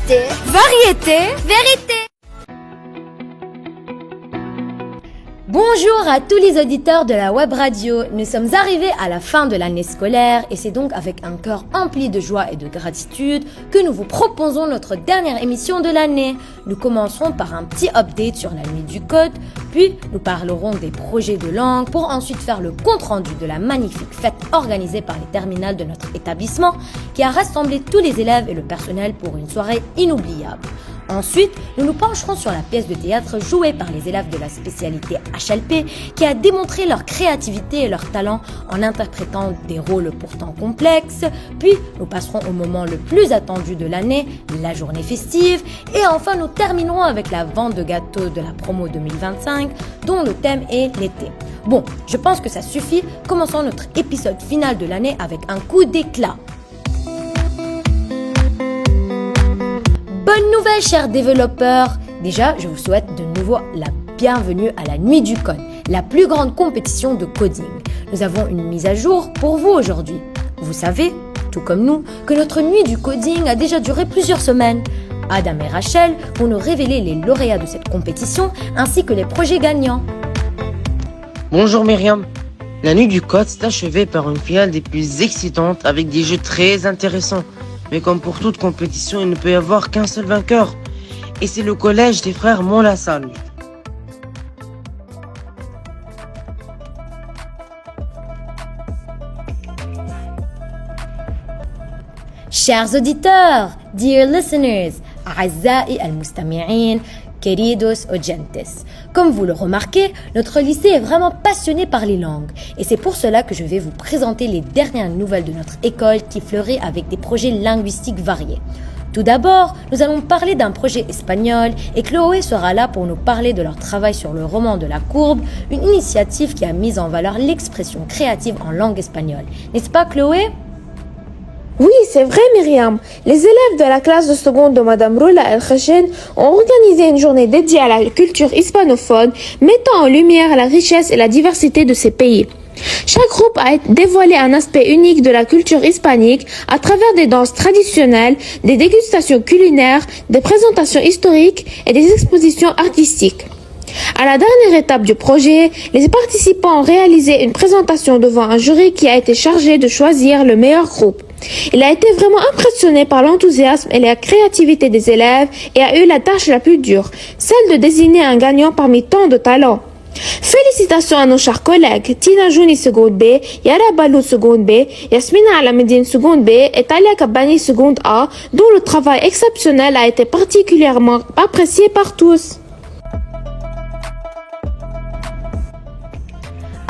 Vérité, variété, vérité. Bonjour à tous les auditeurs de la web radio. Nous sommes arrivés à la fin de l'année scolaire et c'est donc avec un cœur empli de joie et de gratitude que nous vous proposons notre dernière émission de l'année. Nous commencerons par un petit update sur la nuit du code, puis nous parlerons des projets de langue pour ensuite faire le compte-rendu de la magnifique fête organisée par les terminales de notre établissement qui a rassemblé tous les élèves et le personnel pour une soirée inoubliable. Ensuite, nous nous pencherons sur la pièce de théâtre jouée par les élèves de la spécialité HLP qui a démontré leur créativité et leur talent en interprétant des rôles pourtant complexes. Puis, nous passerons au moment le plus attendu de l'année, la journée festive. Et enfin, nous terminerons avec la vente de gâteaux de la promo 2025 dont le thème est l'été. Bon, je pense que ça suffit. Commençons notre épisode final de l'année avec un coup d'éclat. Bonne nouvelle, chers développeurs! Déjà, je vous souhaite de nouveau la bienvenue à la Nuit du Code, la plus grande compétition de coding. Nous avons une mise à jour pour vous aujourd'hui. Vous savez, tout comme nous, que notre Nuit du Coding a déjà duré plusieurs semaines. Adam et Rachel vont nous révéler les lauréats de cette compétition ainsi que les projets gagnants. Bonjour Myriam. La Nuit du Code s'est achevée par une finale des plus excitantes avec des jeux très intéressants. Mais comme pour toute compétition, il ne peut y avoir qu'un seul vainqueur. Et c'est le collège des frères Montlassalle. Chers auditeurs, dear listeners, أعزائي المستمعين, queridos oyentes. Comme vous le remarquez, notre lycée est vraiment passionné par les langues. Et c'est pour cela que je vais vous présenter les dernières nouvelles de notre école qui fleurit avec des projets linguistiques variés. Tout d'abord, nous allons parler d'un projet espagnol et Chloé sera là pour nous parler de leur travail sur le roman de la courbe, une initiative qui a mis en valeur l'expression créative en langue espagnole. N'est-ce pas Chloé ? Oui, c'est vrai Myriam. Les élèves de la classe de seconde de Madame Roula El Khachin ont organisé une journée dédiée à la culture hispanophone, mettant en lumière la richesse et la diversité de ces pays. Chaque groupe a dévoilé un aspect unique de la culture hispanique à travers des danses traditionnelles, des dégustations culinaires, des présentations historiques et des expositions artistiques. À la dernière étape du projet, les participants ont réalisé une présentation devant un jury qui a été chargé de choisir le meilleur groupe. Il a été vraiment impressionné par l'enthousiasme et la créativité des élèves et a eu la tâche la plus dure, celle de désigner un gagnant parmi tant de talents. Félicitations à nos chers collègues Tina Jouni seconde B, Yara Balou seconde B, Yasmina Alamedine seconde B et Talia Kabani seconde A, dont le travail exceptionnel a été particulièrement apprécié par tous.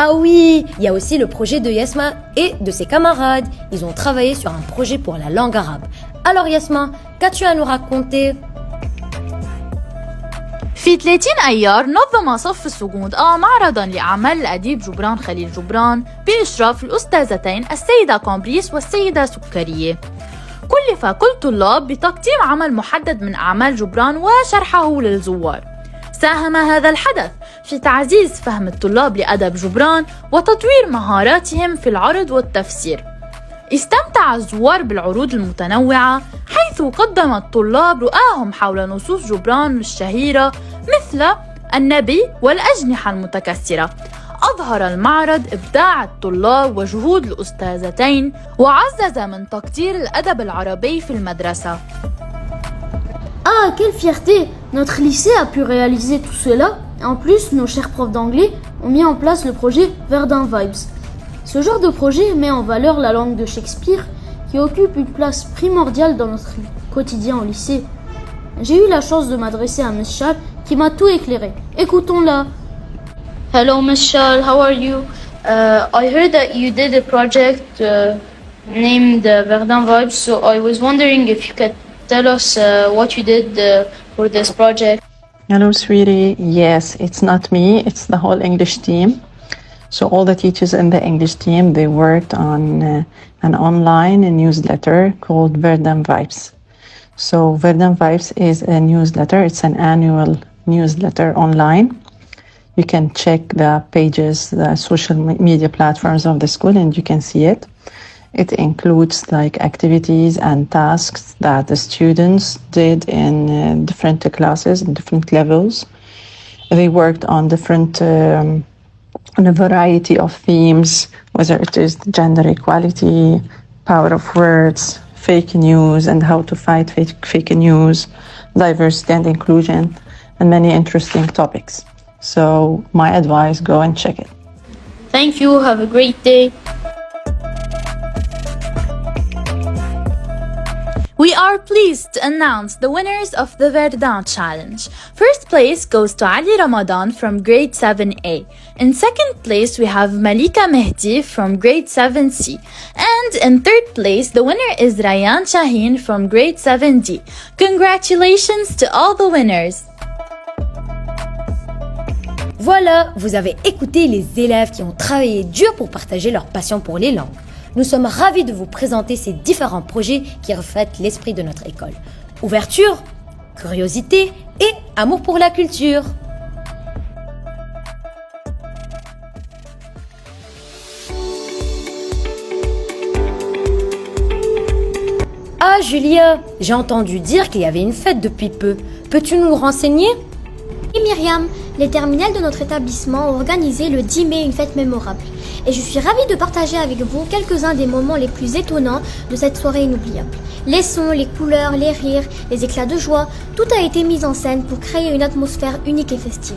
Ah oui, il y a aussi le projet de Yasma et de ses camarades. Ils ont travaillé sur un projet pour la langue arabe. Alors Yasma, qu'as-tu à nous raconter ? في 30 أيار نظم صف السجود معرضاً لأعمال الأديب جبران خليل جبران بإشراف الأستاذتين السيدة كومبريس والسيدة سكرية. كلف كل طلاب بتقديم عمل محدد من أعمال جبران وشرحه للزوار. ساهم هذا الحدث في تعزيز فهم الطلاب لأدب جبران وتطوير مهاراتهم في العرض والتفسير. استمتع الزوار بالعروض المتنوعة حيث قدم الطلاب رؤاهم حول نصوص جبران الشهيرة مثل النبي والأجنحة المتكسرة. أظهر المعرض إبداع الطلاب وجهود الأستاذتين وعزز من تقدير الأدب العربي في المدرسة. Ah, quelle fierté! Notre lycée a pu réaliser tout cela. En plus, nos chers profs d'anglais ont mis en place le projet Verdun Vibes. Ce genre de projet met en valeur la langue de Shakespeare qui occupe une place primordiale dans notre quotidien au lycée. J'ai eu la chance de m'adresser à Miss Chal qui m'a tout éclairé. Écoutons-la. Hello, Miss Chal, how are you? I heard that you did a project named Verdun Vibes, so I was wondering if you could tell us what you did for this project. Hello, sweetie. Yes, it's not me, it's the whole English team. So all the teachers in the English team, they worked on an online newsletter called Verdun Vibes. So Verdun Vibes is a newsletter. It's an annual newsletter online. You can check the pages, the social media platforms of the school, and you can see it. It includes like activities and tasks that the students did in different classes, in different levels. They worked on on a variety of themes, whether it is gender equality, power of words, fake news and how to fight fake news, diversity and inclusion, and many interesting topics. So my advice, go and check it. Thank you. Have a great day. We are pleased to announce the winners of the Verdun Challenge. First place goes to Ali Ramadan from grade 7A. In second place, we have Malika Mehdi from grade 7C. And in third place, the winner is Rayan Shaheen from grade 7D. Congratulations to all the winners! Voilà, vous avez écouté les élèves qui ont travaillé dur pour partager leur passion pour les langues. Nous sommes ravis de vous présenter ces différents projets qui reflètent l'esprit de notre école. Ouverture, curiosité et amour pour la culture. Ah Julia, j'ai entendu dire qu'il y avait une fête depuis peu. Peux-tu nous renseigner ? Et Myriam, les terminales de notre établissement ont organisé le 10 mai une fête mémorable. Et je suis ravie de partager avec vous quelques-uns des moments les plus étonnants de cette soirée inoubliable. Les sons, les couleurs, les rires, les éclats de joie, tout a été mis en scène pour créer une atmosphère unique et festive.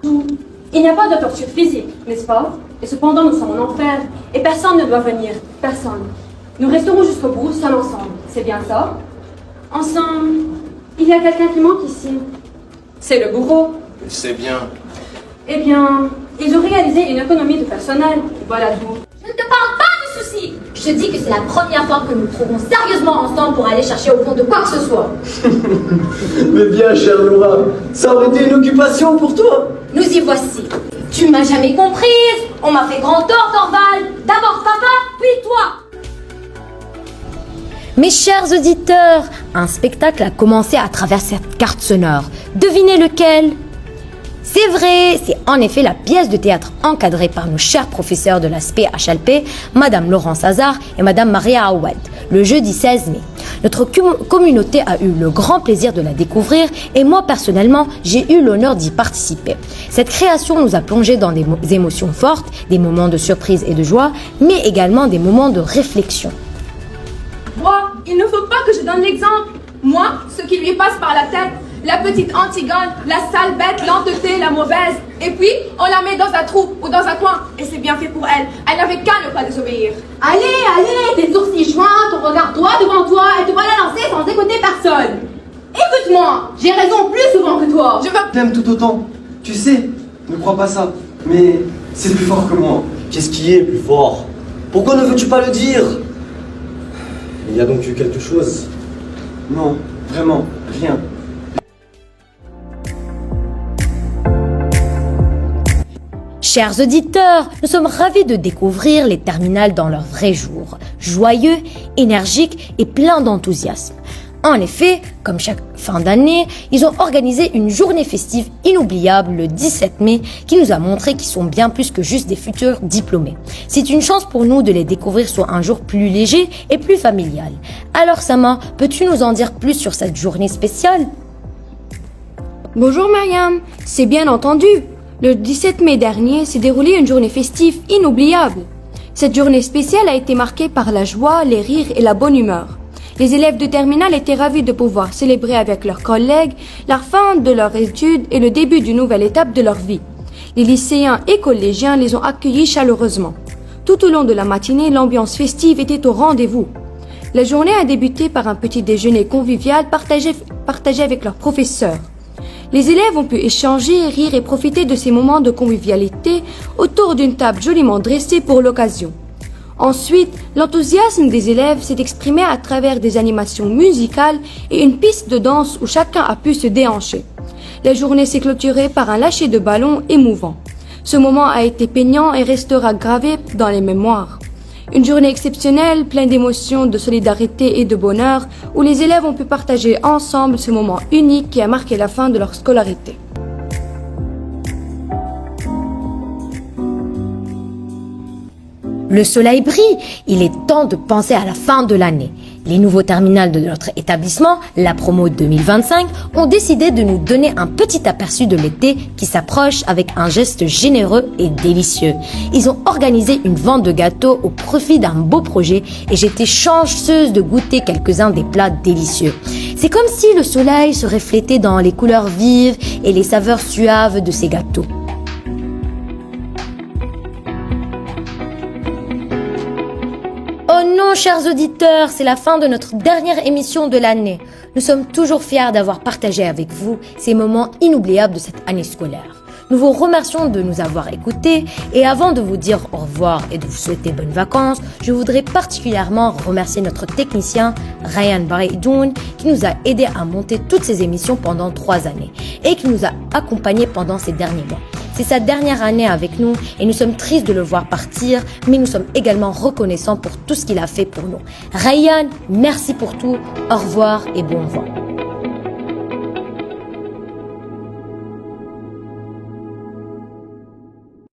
Il n'y a pas de torture physique, n'est-ce pas? Et cependant, nous sommes en enfer, et personne ne doit venir, personne. Nous resterons jusqu'au bout, seuls ensemble, c'est bien ça? Ensemble, il y a quelqu'un qui manque ici. C'est le bourreau. C'est bien. Eh bien, ils ont réalisé une économie de personnel, voilà tout. Je ne te parle pas de soucis. Je te dis que c'est la première fois que nous nous trouvons sérieusement ensemble pour aller chercher au fond de quoi que ce soit. Mais bien, chère Laura, ça aurait été une occupation pour toi. Nous y voici. Tu m'as jamais comprise. On m'a fait grand tort, Dorval. D'abord papa, puis toi. Mes chers auditeurs, un spectacle a commencé à travers cette carte sonore. Devinez lequel ? C'est vrai, c'est en effet la pièce de théâtre encadrée par nos chers professeurs de la SPHLP, Madame Laurence Hazard et Madame Maria Awad, le jeudi 16 mai. Notre communauté a eu le grand plaisir de la découvrir et moi personnellement, j'ai eu l'honneur d'y participer. Cette création nous a plongé dans des émotions fortes, des moments de surprise et de joie, mais également des moments de réflexion. Moi, il ne faut pas que je donne l'exemple. Moi, ce qui lui passe par la tête, la petite Antigone, la sale bête, l'entêtée, la mauvaise. Et puis, on la met dans un trou ou dans un coin. Et c'est bien fait pour elle. Elle n'avait qu'à ne pas désobéir. Allez, tes sourcils joints, ton regard droit devant toi et te voilà lancé sans écouter personne. Écoute-moi, j'ai raison plus souvent que toi. Je veux... T'aimes tout autant. Tu sais, ne crois pas ça. Mais c'est plus fort que moi. Qu'est-ce qui est plus fort? Pourquoi ne veux-tu pas le dire? Il y a donc eu quelque chose? Non, vraiment, rien. Chers auditeurs, nous sommes ravis de découvrir les terminales dans leur vrai jour, joyeux, énergiques et pleins d'enthousiasme. En effet, comme chaque fin d'année, ils ont organisé une journée festive inoubliable le 17 mai qui nous a montré qu'ils sont bien plus que juste des futurs diplômés. C'est une chance pour nous de les découvrir sur un jour plus léger et plus familial. Alors Sama, peux-tu nous en dire plus sur cette journée spéciale ? Bonjour Myriam, c'est bien entendu. Le 17 mai dernier s'est déroulée une journée festive inoubliable. Cette journée spéciale a été marquée par la joie, les rires et la bonne humeur. Les élèves de terminale étaient ravis de pouvoir célébrer avec leurs collègues la fin de leurs études et le début d'une nouvelle étape de leur vie. Les lycéens et collégiens les ont accueillis chaleureusement. Tout au long de la matinée, l'ambiance festive était au rendez-vous. La journée a débuté par un petit déjeuner convivial partagé avec leurs professeurs. Les élèves ont pu échanger, rire et profiter de ces moments de convivialité autour d'une table joliment dressée pour l'occasion. Ensuite, l'enthousiasme des élèves s'est exprimé à travers des animations musicales et une piste de danse où chacun a pu se déhancher. La journée s'est clôturée par un lâcher de ballon émouvant. Ce moment a été peignant et restera gravé dans les mémoires. Une journée exceptionnelle, pleine d'émotions, de solidarité et de bonheur, où les élèves ont pu partager ensemble ce moment unique qui a marqué la fin de leur scolarité. Le soleil brille, il est temps de penser à la fin de l'année. Les nouveaux terminales de notre établissement, la promo 2025, ont décidé de nous donner un petit aperçu de l'été qui s'approche avec un geste généreux et délicieux. Ils ont organisé une vente de gâteaux au profit d'un beau projet et j'étais chanceuse de goûter quelques-uns des plats délicieux. C'est comme si le soleil se reflétait dans les couleurs vives et les saveurs suaves de ces gâteaux. Oh non, chers auditeurs, c'est la fin de notre dernière émission de l'année. Nous sommes toujours fiers d'avoir partagé avec vous ces moments inoubliables de cette année scolaire. Nous vous remercions de nous avoir écoutés et avant de vous dire au revoir et de vous souhaiter bonnes vacances, je voudrais particulièrement remercier notre technicien Ryan Baridoun qui nous a aidés à monter toutes ces émissions pendant 3 années et qui nous a accompagnés pendant ces derniers mois. C'est sa dernière année avec nous et nous sommes tristes de le voir partir, mais nous sommes également reconnaissants pour tout ce qu'il a fait pour nous. Ryan, merci pour tout, au revoir et bon vent.